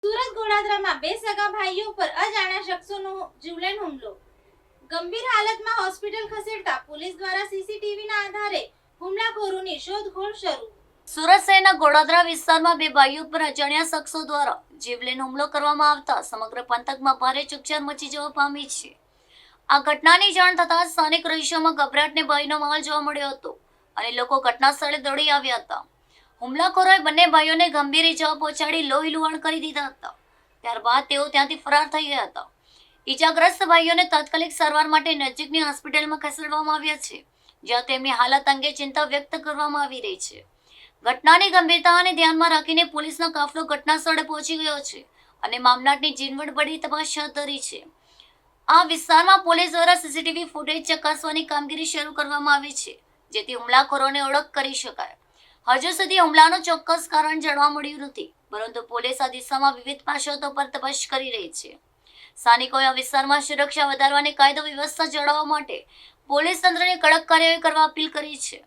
સુરત ગોડાદરામાં બે સગા ભાઈઓ પર અજાણ્યા શખ્સોનો જીવલેણ હુમલો. ગંભીર હાલતમાં હોસ્પિટલ ખસેડતા પોલીસ દ્વારા સીસીટીવીના આધારે હુમલાખોરોની શોધખોળ શરૂ. સુરત શહેરના ગોડાદરા વિસ્તારમાં બે ભાઈઓ પર અજાણ્યા શખ્સો દ્વારા જીવલેણ હુમલો કરવામાં આવતા સમગ્ર પંથકમાં ભારે ચકચાર મચી જવા પામી છે. આ ઘટનાની જાણ થતાં સ્થાનિક રહીશોમાં ગભરાટને ભયનો માહોલ જોવા મળ્યો હતો અને લોકો ઘટના સ્થળે દોડી આવ્યા હતા. હુમલાખોરોએ બંને ભાઈઓને ગંભીર ઇજાઓ પહોંચાડી લોહી લુહાણ કરી દીધા હતા. ત્યારબાદ તેઓ ત્યાંથી ફરાર થઈ ગયા હતા. ઇજાગ્રસ્ત ભાઈઓને તાત્કાલિક સારવાર માટે નજીકની હોસ્પિટલમાં ખસેડવામાં આવ્યા છે, જ્યાં તેમની હાલત અંગે ચિંતા વ્યક્ત કરવામાં આવી રહી છે. ઘટનાની ગંભીરતાને ધ્યાનમાં રાખીને પોલીસનો કાફલો ઘટના સ્થળે પહોંચી ગયો છે અને મામલાની ઝીણવટભરી તપાસ હાથ ધરી છે. આ વિસ્તારમાં પોલીસ દ્વારા સીસીટીવી ફૂટેજ ચકાસવાની કામગીરી શરૂ કરવામાં આવી છે, જેથી હુમલાખોરોની ઓળખ કરી શકાય. હજુ સુધી હુમલાનું ચોક્કસ કારણ જાણવા મળ્યું નથી, પરંતુ પોલીસ આ દિશામાં વિવિધ પાસાઓ પર તપાસ કરી રહી છે. સ્થાનિકોએ આ વિસ્તારમાં સુરક્ષા વધારવા અને કાયદો વ્યવસ્થા જાળવવા માટે પોલીસ તંત્રને કડક કાર્યવાહી કરવા અપીલ કરી છે.